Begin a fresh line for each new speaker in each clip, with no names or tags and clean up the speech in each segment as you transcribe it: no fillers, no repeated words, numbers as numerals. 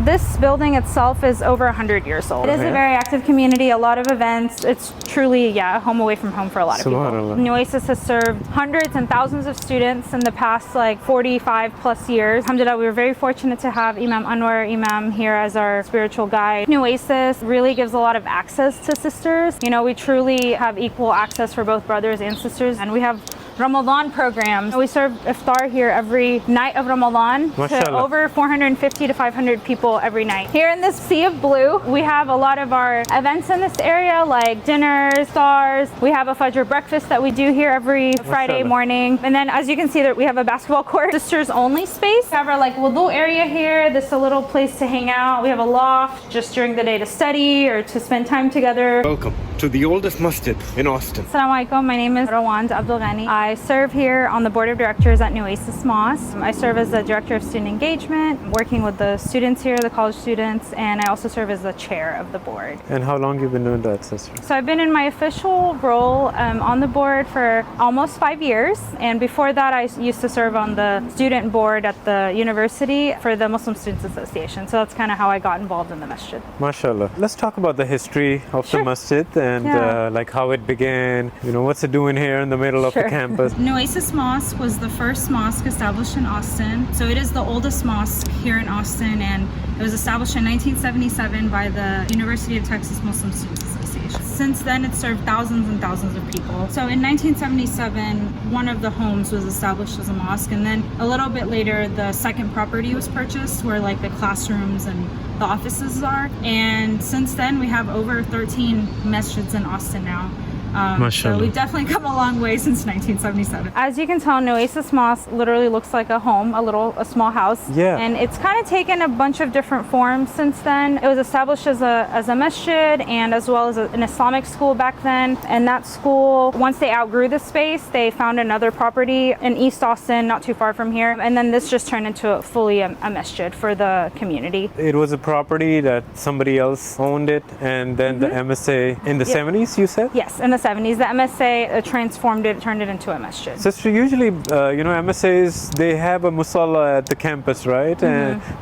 This building itself is over 100 years old. It is a very active community, a lot of events. It's truly, a home away from home for a lot of people. Nueces has served hundreds and thousands of students in the past 45 plus years. Alhamdulillah, we were very fortunate to have Imam Anwar Imam here as our spiritual guide. Nueces really gives a lot of access to sisters. We truly have equal access for both brothers and sisters, and we have Ramadan programs. We serve iftar here every night of Ramadan to over 450 to 500 people every night. Here in this sea of blue, we have a lot of our events in this area, like dinners, stars. We have a Fajr breakfast that we do here every Friday morning. And then as you can see, that we have a basketball court, sisters only space. We have our wudu area here. This is a little place to hang out. We have a loft just during the day to study or to spend time together.
Welcome to the oldest masjid in Austin.
Assalamu alaikum. My name is Rawand Abdul Ghani. I serve here on the board of directors at Nueces Mosque. I serve as the director of student engagement, working with the students here, the college students, and I also serve as the chair of the board.
And how long have you been doing that, sister?
So I've been in my official role on the board for almost 5 years, and before that I used to serve on the student board at the university for the Muslim Students Association. So that's kind of how I got involved in the masjid.
MashaAllah. Let's talk about the history of the masjid and how it began. What's it doing here in the middle of the campus?
Nueces Mosque was the first mosque established in Austin. So it is the oldest mosque here in Austin, and it was established in 1977 by the University of Texas Muslim Students Association. Since then, it's served thousands and thousands of people. So in 1977, one of the homes was established as a mosque, and then a little bit later, the second property was purchased where the classrooms and the offices are. And since then, we have over 13 masjids in Austin now. So we've definitely come a long way since 1977. As you can tell, Nueces Mosque literally looks like a home, a small house.
Yeah.
And it's kind of taken a bunch of different forms since then. It was established as a masjid and as well as an Islamic school back then. And that school, once they outgrew the space, they found another property in East Austin, not too far from here. And then this just turned into fully a masjid for the community.
It was a property that somebody else owned it, and then the MSA in the 70s, you said?
Yes, in the 70s, the MSA transformed it, turned it into a masjid.
Sister, usually, MSAs, they have a musalla at the campus, right?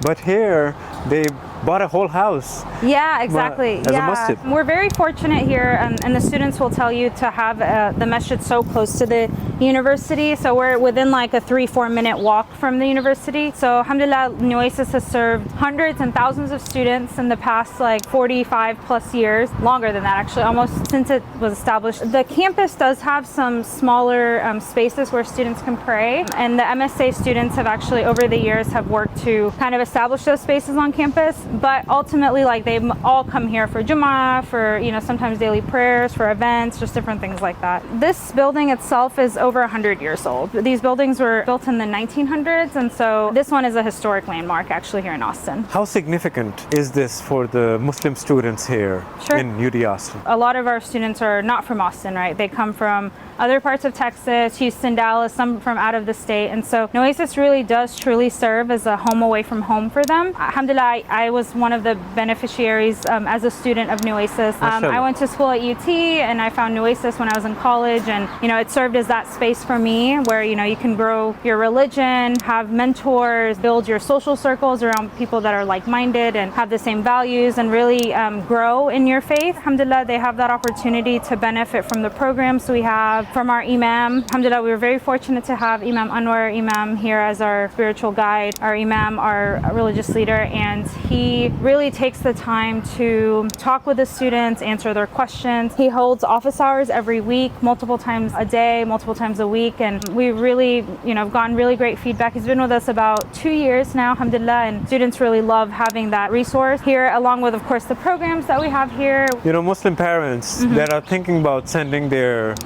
But here, they bought a whole house.
Yeah, exactly.
As a masjid.
We're very fortunate here, and the students will tell you to have the masjid so close to the university. So we're within a 3-4 minute walk from the university. So alhamdulillah, Nueces has served hundreds and thousands of students in the past 45 plus years, longer than that actually, almost since it was established. The campus does have some smaller spaces where students can pray, and the MSA students have actually over the years have worked to kind of establish those spaces on campus. But ultimately, they all come here for Jummah, for sometimes daily prayers, for events, just different things like that. This building itself is over 100 years old. These buildings were built in the 1900s, and so this one is a historic landmark actually here in Austin.
How significant is this for the Muslim students here in UD Austin?
A lot of our students are not from Austin, right? They come from other parts of Texas, Houston, Dallas, some from out of the state. And so Nueces really does truly serve as a home away from home for them. Alhamdulillah, I was one of the beneficiaries as a student of Nueces. I went to school at UT and I found Nueces when I was in college, and it served as that space for me where you can grow your religion, have mentors, build your social circles around people that are like-minded and have the same values, and really grow in your faith. Alhamdulillah, they have that opportunity to benefit from the programs we have, from our Imam. Alhamdulillah, we were very fortunate to have Imam Anwar Imam here as our spiritual guide, our Imam, our religious leader, and he really takes the time to talk with the students, answer their questions. He holds office hours every week, multiple times a day, multiple times a week, and we really, have gotten really great feedback. He's been with us about 2 years now, alhamdulillah, and students really love having that resource here, along with, of course, the programs that we have here.
Muslim parents that are thinking about sending their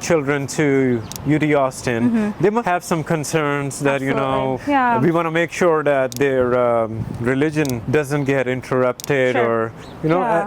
children to UD Austin, they must have some concerns that, we want to make sure that their religion doesn't get interrupted or,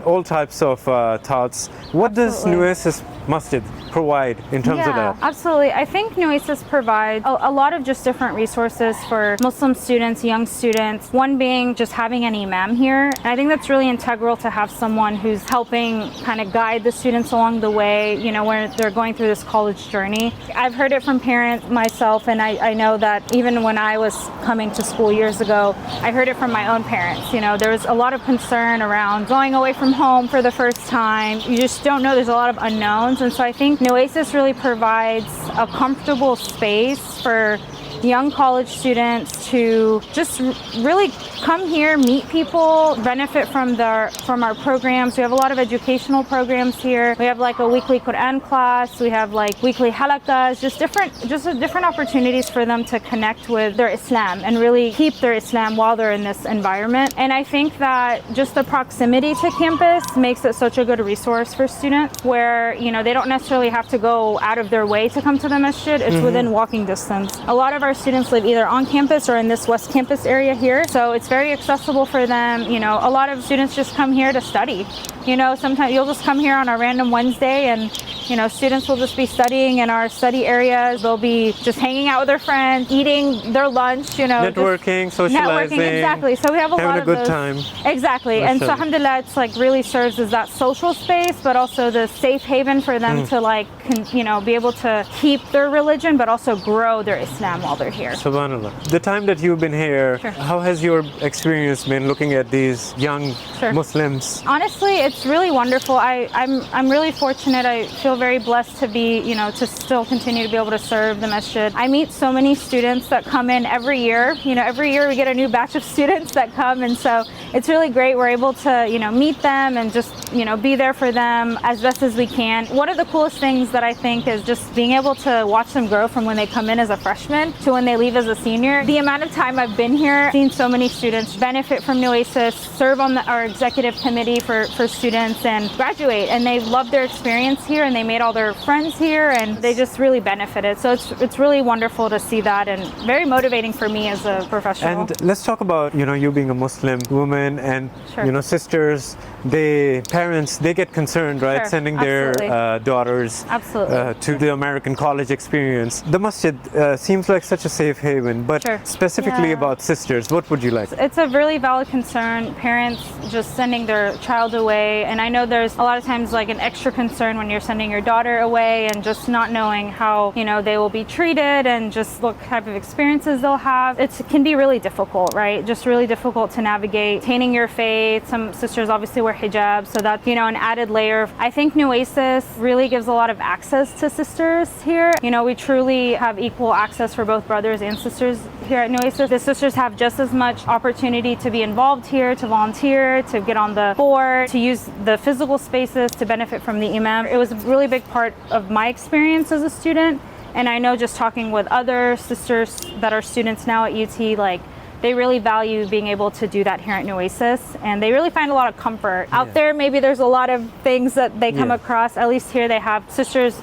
all types of thoughts. What does Nueces Masjid provide in terms of that?
Absolutely. Absolutely. I think Nueces provides a lot of just different resources for Muslim students, young students. One being just having an imam here. And I think that's really integral to have someone who's helping kind of guide the students along the way, you know, when they're going through this college journey. I've heard it from parents myself, and I know that even when I was coming to school years ago, I heard it from my own parents. You know, there was a lot of concern around going away from home for the first time. You just don't know. There's a lot of unknowns. And so I think Nueces really provides a comfortable space for young college students to just really come here, meet people, benefit from our programs. We have a lot of educational programs here. We have like a weekly Quran class. We have like weekly halakas, just different opportunities for them to connect with their Islam and really keep their Islam while they're in this environment. And I think that just the proximity to campus makes it such a good resource for students where, you know, they don't necessarily have to go out of their way to come to the masjid. It's within walking distance. A lot of our students live either on campus or in this West Campus area here. So it's very accessible for them. You know, a lot of students just come here to study. You know, sometimes you'll just come here on a random Wednesday and, you know, students will just be studying in our study areas. They'll be just hanging out with their friends, eating their lunch, you know.
Networking, socializing.
Networking, exactly. So we have a lot of
having a good
those.
time.
Exactly. And so alhamdulillah, it's like really serves as that social space, but also the safe haven for them to like, you know, be able to keep their religion, but also grow their Islam while they're here.
Subhanallah. The time that you've been here, how has your experience been looking at these young Muslims?
Honestly, it's really wonderful. I'm really fortunate. I feel very blessed to be, you know, to still continue to be able to serve the masjid. I meet so many students that come in every year. You know, every year we get a new batch of students that come, and so it's really great. We're able to, you know, meet them and just, you know, be there for them as best as we can. One of the coolest things that I think is just being able to watch them grow from when they come in as a freshman to when they leave as a senior. The amount of time I've been here, seen so many students benefit from Nueces, serve on our executive committee for students, and graduate, and they love their experience here, and they made all their friends here, and they just really benefited. So it's really wonderful to see that, and very motivating for me as a professional.
And let's talk about, you know, you being a Muslim woman, and you know, sisters, parents get concerned, right, sending their daughters to the American college experience. The masjid seems like such a safe haven, but specifically about sisters, what would you like?
It's a really valid concern. Parents just sending their child away, and I know there's a lot of times like an extra concern when you're sending your daughter away and just not knowing how, you know, they will be treated and just what type of experiences they'll have. It can be really difficult, right? Just really difficult to navigate maintaining your faith. Some sisters obviously wear hijab, so that's, you know, an added layer. I think Nueces really gives a lot of access to sisters here. You know, we truly have equal access for both brothers and sisters here at Nueces. The sisters have just as much opportunity to be involved here, to volunteer, to get on the board, to use the physical spaces to benefit from the imam. It was a really big part of my experience as a student, and I know just talking with other sisters that are students now at UT, like, they really value being able to do that here at Nueces, and they really find a lot of comfort. Out there, maybe there's a lot of things that they come across. At least here they have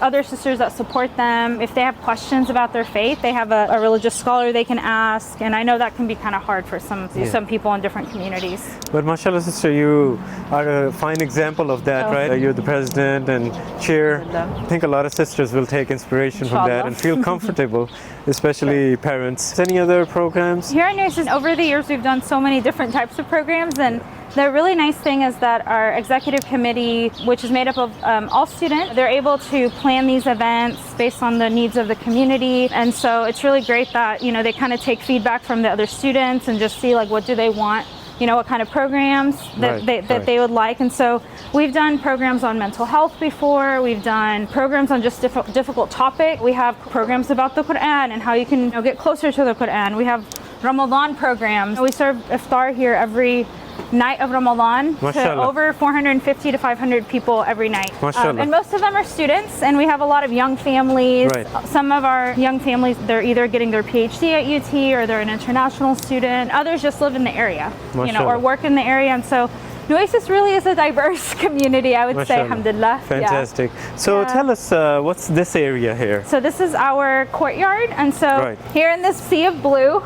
other sisters that support them. If they have questions about their faith, they have a religious scholar they can ask, and I know that can be kind of hard for some people in different communities.
But mashallah, sister, you are a fine example of that, right? You're the president and chair. I think a lot of sisters will take inspiration from that and feel comfortable, especially parents. Any other programs?
Here at Nueces, over the years, we've done so many different types of programs, and the really nice thing is that our executive committee, which is made up of all students, they're able to plan these events based on the needs of the community. And so it's really great that, you know, they kind of take feedback from the other students and just see like what do they want, you know, what kind of programs that they would like. And so we've done programs on mental health before. We've done programs on just difficult topic. We have programs about the Quran and how you can, you know, get closer to the Quran. We have Ramadan programs. We serve iftar here every night of Ramadan to over 450 to 500 people every night. And most of them are students, and we have a lot of young families. Some of our young families, they're either getting their PhD at UT or they're an international student. Others just live in the area, you know, or work in the area. And so Nueces really is a diverse community, I would say, alhamdulillah.
Fantastic. So tell us, what's this area here?
So this is our courtyard, and so here in this sea of blue,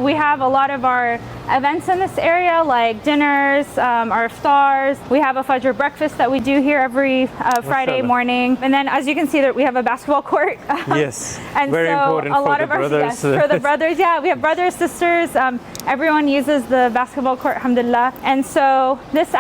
we have a lot of our events in this area like dinners, our iftars. We have a Fajr breakfast that we do here every Friday morning. And then as you can see that we have a basketball court.
Yes,
and
very
so
important
a lot
for
of
the brothers.
Yes, for the brothers, yeah, we have brothers, sisters. Everyone uses the basketball court, alhamdulillah. And so this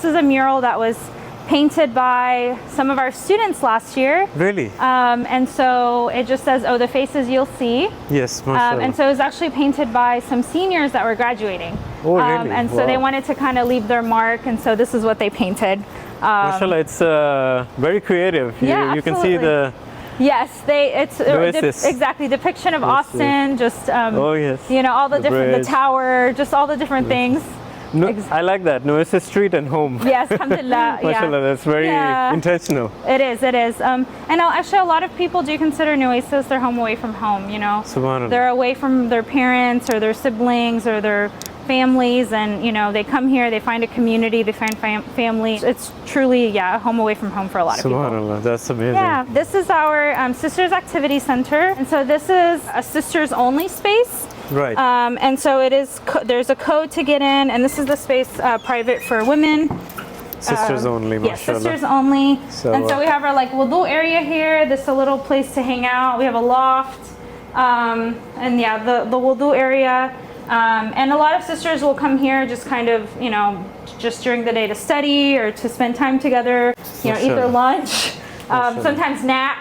is a mural that was painted by some of our students last year.
Really?
And so it just says, oh, the faces you'll see.
Yes, mashallah.
And so it was actually painted by some seniors that were graduating.
Oh, really?
And so they wanted to kind of leave their mark, and so this is what they painted.
Mashallah, it's very creative.
Yeah,
you can see the...
Yes, it's exactly depiction of Austin. Just
oh yes,
you know, all the different,
bridge.
the tower, just all the different things.
No, I like that. Nueces Street and home.
Yes, alhamdulillah.
Mashallah, that's very intentional.
It is. And actually a lot of people do consider Nueces their home away from home, you know.
Subhanallah.
They're away from their parents or their siblings or their families, and you know, they come here, they find a community, they find family. It's truly a home away from home for a lot of people.
Subhanallah, that's amazing.
Yeah, this is our Sisters Activity Center, and so this is a sisters only space.
Right.
And so it is. There's a code to get in, and this is the space private for women.
Sisters only, mashallah.
Yes, sisters only.
So,
and so we have our like wudu area here. This is a little place to hang out. We have a loft, and yeah, the wudu area. And a lot of sisters will come here just kind of, you know, just during the day to study or to spend time together, you know, eat their lunch, sometimes nap.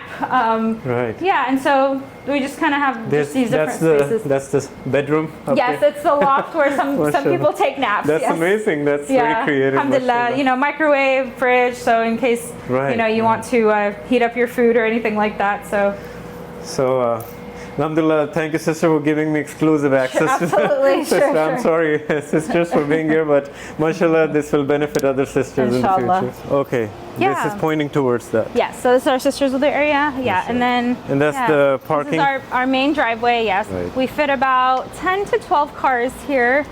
Right.
Yeah, and so we just kind of have just these different spaces.
That's the bedroom?
Yes, it's the loft where some people take naps.
That's amazing. That's very creative.
Alhamdulillah, you know, microwave, fridge, so in case, you know, you want to heat up your food or anything like that.
So alhamdulillah, thank you, sister, for giving me exclusive access.
Absolutely,
sure. I'm sorry, sisters, for being here, but mashallah, this will benefit other sisters
Inshallah.
in the future. Okay, this is pointing towards that.
Yeah, so this is our sisters with the area. Yeah, and then
that's the parking.
This is our main driveway. Yes, we fit about 10 to 12 cars here.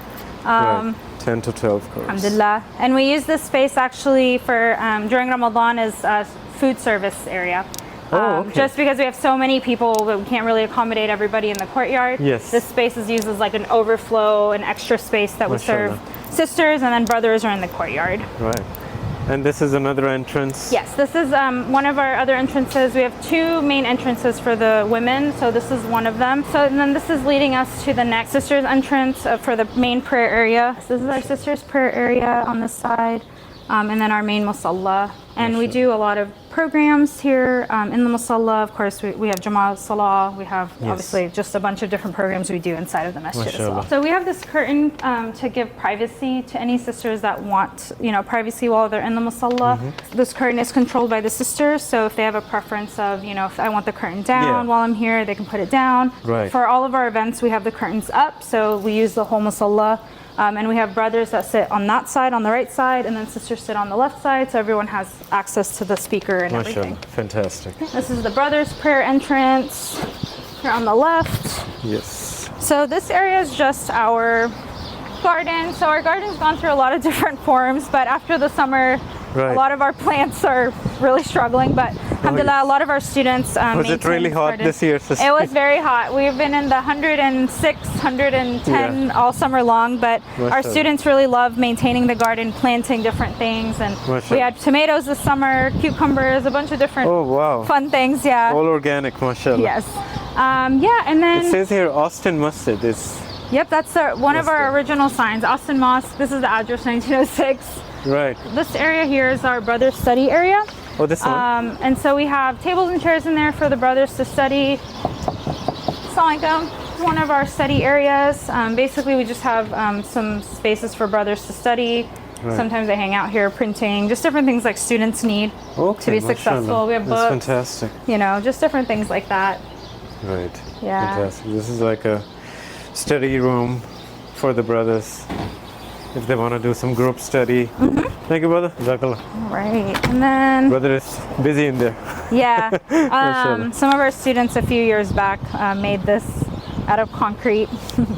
Right. 10 to 12 cars.
Alhamdulillah, and we use this space actually for during Ramadan as a food service area. Just because we have so many people, we can't really accommodate everybody in the courtyard.
Yes.
This space is used as like an overflow, an extra space that we serve sisters, and then brothers are in the courtyard.
Right. And this is another entrance?
Yes, this is one of our other entrances. We have two main entrances for the women, so this is one of them. So and then this is leading us to the next sisters entrance for the main prayer area. So this is our sisters prayer area on this side. And then our main musalla. And we do a lot of programs here in the musalla. Of course, we have Jamaa Salah. We have obviously just a bunch of different programs we do inside of the masjid as well. So we have this curtain to give privacy to any sisters that want, you know, privacy while they're in the musalla. This curtain is controlled by the sisters. So if they have a preference of, you know, if I want the curtain down while I'm here, they can put it down.
Right.
For all of our events, we have the curtains up. So we use the whole musalla. And we have brothers that sit on that side, on the right side, and then sisters sit on the left side, so everyone has access to the speaker and everything.
Fantastic.
This is the brothers' prayer entrance here on the left.
Yes.
So this area is just our garden. So our garden's gone through a lot of different forms, but after the summer, a lot of our plants are really struggling, but alhamdulillah, a lot of our students
was it really hot this year, sister?
It was very hot. We've been in the 106, 110 all summer long, but our students really love maintaining the garden, planting different things, and we had tomatoes this summer, cucumbers, a bunch of different fun things. Yeah,
all organic, mashallah.
Yes. And then
it says here Austin Masjid is.
Yep, that's one of our original signs, Austin Mosque. This is the address, 1906.
Right.
This area here is our brothers' study area.
Oh, this one?
And so we have tables and chairs in there for the brothers to study. Assalamualaikum. One of our study areas. Basically, we just have some spaces for brothers to study. Right. Sometimes they hang out here printing, just different things like students need to be successful. We have books.
That's fantastic.
You know, just different things like that.
Right.
Yeah.
Fantastic. This is like a study room for the brothers if they want to do some group study. Thank you, brother. Jazakallah.
Right, and then
brother is busy in there.
Yeah. Some of our students a few years back made this out of concrete.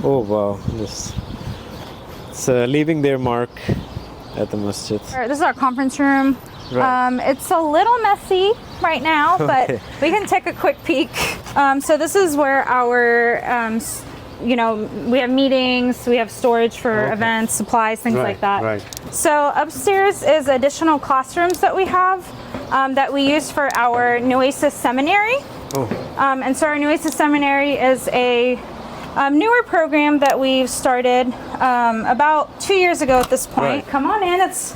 Oh wow! It's leaving their mark at the masjid.
This is our conference room. Right. It's a little messy right now, but we can take a quick peek. So this is where our you know, we have meetings, we have storage for events, supplies, things like that.
Right.
So upstairs is additional classrooms that we have that we use for our Nueces seminary. And so our Nueces seminary is a newer program that we've started about 2 years ago at this point.
Right.
Come on in. It's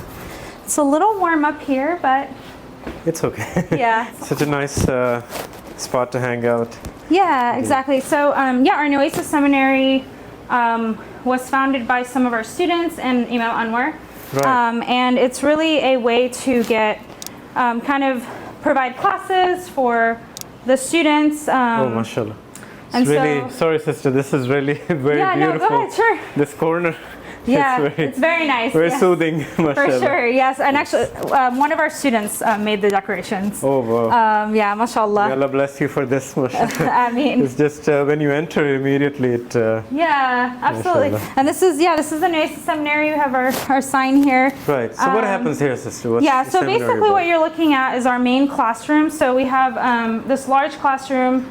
a little warm up here, but
it's okay.
Yeah.
Such a nice spot to hang out.
Yeah, exactly. So yeah, our Nueces seminary was founded by some of our students and Imam Anwar.
Right.
And it's really a way to get kind of provide classes for the students.
Oh, mashallah.
And
It's really,
so,
sorry sister, this is really very
yeah,
beautiful.
No, go ahead, sure.
This corner.
Yeah, it's very nice.
Very
yes.
soothing, mashallah.
For sure, yes. And actually, one of our students made the decorations.
Oh, wow.
Yeah, mashallah.
May Allah bless you for this, mashallah.
I mean,
it's just when you enter immediately, it.
Yeah, absolutely.
Mashallah.
And this is the Nueces Seminary. We have our sign here.
Right. So what happens here, sister? What's
yeah.
the
So
seminary
basically,
about?
what you're looking at is our main classroom. So we have this large classroom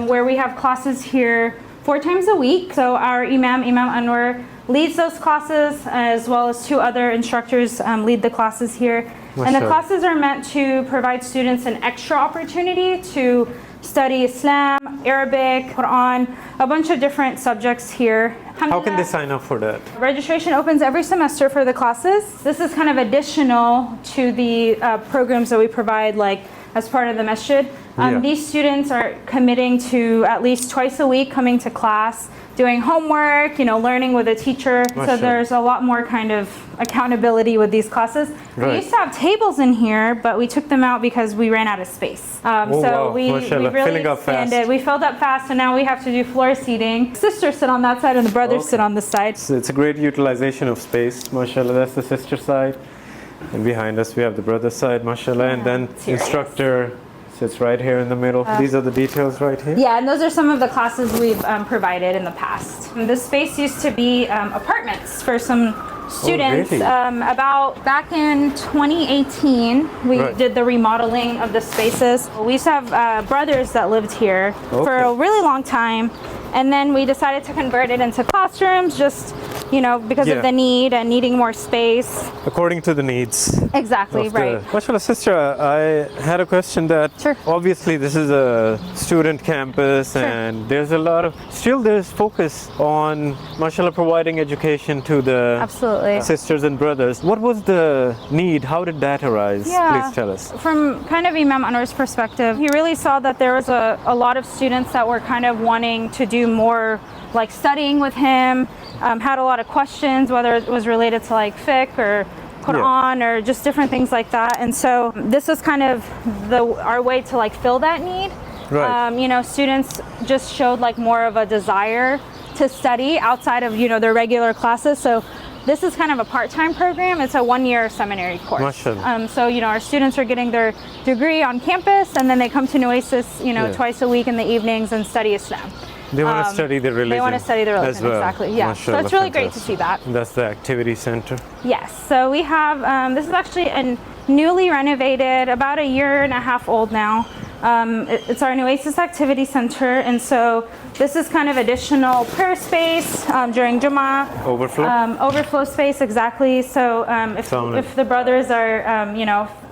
where we have classes here 4 times a week. So our Imam Anwar leads those classes, as well as 2 other instructors lead the classes here. And the classes are meant to provide students an extra opportunity to study Islam, Arabic, Quran, a bunch of different subjects here.
How can they sign up for that?
Registration opens every semester for the classes. This is kind of additional to the programs that we provide, like as part of the masjid. These students are committing to at least twice a week coming to class, doing homework, learning with a teacher. So there's a lot more kind of accountability with these classes.
Right.
We used to have tables in here, but we took them out because we ran out of space. So we really expanded. We filled up fast, and now we have to do floor seating. Sisters sit on that side, and the brothers sit on this side.
So it's a great utilization of space, mashallah. That's the sister side. And behind us we have the brother side, mashallah. And then instructor sits right here in the middle. These are the details right here?
Yeah, and those are some of the classes we've provided in the past. This space used to be apartments for some students.
Oh, really?
About back in 2018, we did the remodeling of the spaces. We used to have brothers that lived here for a really long time. And then we decided to convert it into classrooms, just because of the need and needing more space.
According to the needs.
Exactly, right.
Mashallah, sister, I had a question that obviously this is a student campus and there's a lot of, still there's focus on, mashallah, providing education to the sisters and brothers. What was the need? How did that arise? Please tell us.
From kind of Imam Anwar's perspective, he really saw that there was a lot of students that were kind of wanting to do more like studying with him, had a lot of questions, whether it was related to like fiqh or Quran or just different things like that. And so this was kind of our way to like fill that need. Right. Students just showed like more of a desire to study outside of their regular classes. So this is kind of a part-time program. It's a 1-year seminary course. So our students are getting their degree on campus, and then they come to Nueces twice a week in the evenings and study Islam.
They want to study the religion.
They want to study the religion,
as well.
Exactly. Yeah. So it's really great to see that.
That's the activity center.
Yes. So we have, this is actually a newly renovated, about 1.5 years old now. It's our Nueces Activity Center, and so this is kind of additional prayer space during Jummah.
Overflow?
Overflow space, exactly. So if the brothers are,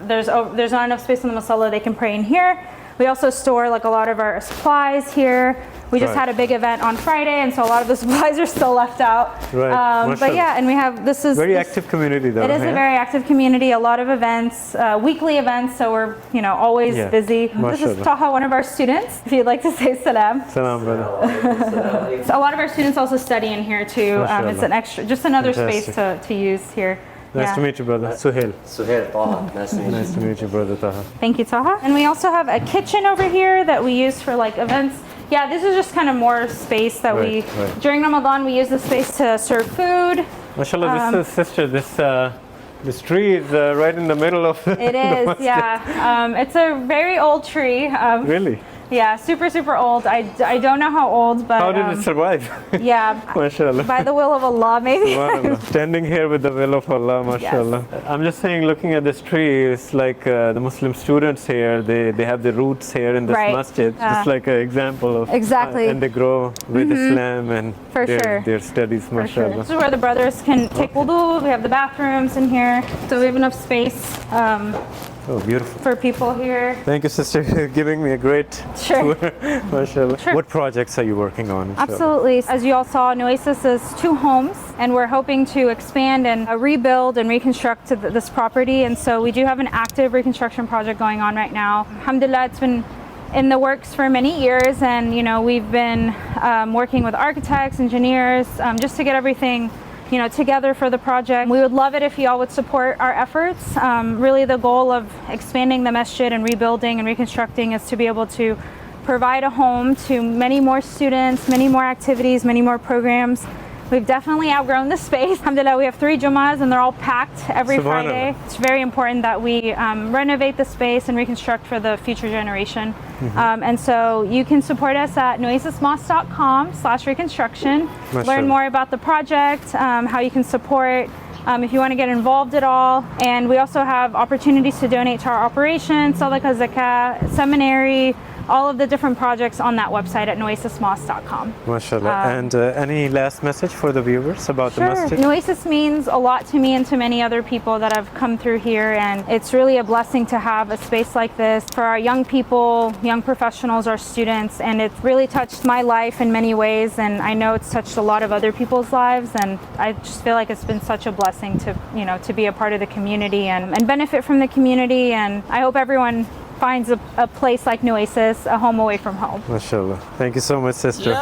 there's not enough space in the musalla, they can pray in here. We also store like a lot of our supplies here. We just had a big event on Friday, and so a lot of the supplies are still left out.
Right.
But yeah, and we have, this is
very active community though.
It is a very active community, a lot of events, weekly events, so we're always busy. This is Taha, one of our students, if you'd like to say salam.
Salam, brother.
So a lot of our students also study in here too. It's an extra, just another space to use here.
Nice to meet you, brother. Suhail.
Taha.
Nice to meet you, brother Taha.
Thank you, Taha. And we also have a kitchen over here that we use for like events. Yeah, this is just kind of more space that during Ramadan, we use the space to serve food.
MashaAllah, this is, sister, this tree is right in the middle of
It is, yeah. It's a very old tree.
Really?
Yeah, super old. I don't know how old, but
how did it survive?
Yeah,
MashaAllah.
by the will of Allah, maybe.
Standing here with the will of Allah, mashallah. Yes. I'm just saying, looking at this tree, it's like the Muslim students here, they have the roots here in this masjid, just like an example of
exactly.
And they grow with Islam and their studies, mashallah.
Sure. This is where the brothers can take wudu. We have the bathrooms in here, so we have enough space.
Oh, beautiful.
For people here.
Thank you, sister, for giving me a great tour. MashaAllah.
Sure.
What projects are you working on? Inshallah?
Absolutely. As you all saw, Nueces is 2 homes, and we're hoping to expand and rebuild and reconstruct this property. And so we do have an active reconstruction project going on right now. Alhamdulillah, it's been in the works for many years, and we've been working with architects, engineers, just to get everything together for the project. We would love it if you all would support our efforts. Really the goal of expanding the masjid and rebuilding and reconstructing is to be able to provide a home to many more students, many more activities, many more programs. We've definitely outgrown the space. Alhamdulillah, we have 3 Jummahs and they're all packed every Friday. It's very important that we renovate the space and reconstruct for the future generation. And so you can support us at nuecesmosque.com/reconstruction. Learn more about the project, how you can support, if you want to get involved at all. And we also have opportunities to donate to our operation, Sadaqah, Zakah, seminary, all of the different projects on that website at nuecesmosque.com.
MashaAllah. And any last message for the viewers about the masjid?
Nueces means a lot to me and to many other people that have come through here, and it's really a blessing to have a space like this for our young people, young professionals, our students, and it's really touched my life in many ways, and I know it's touched a lot of other people's lives, and I just feel like it's been such a blessing to to be a part of the community and benefit from the community, and I hope everyone finds a place like Nueces, a home away from home.
MashaAllah. Thank you so much, sister.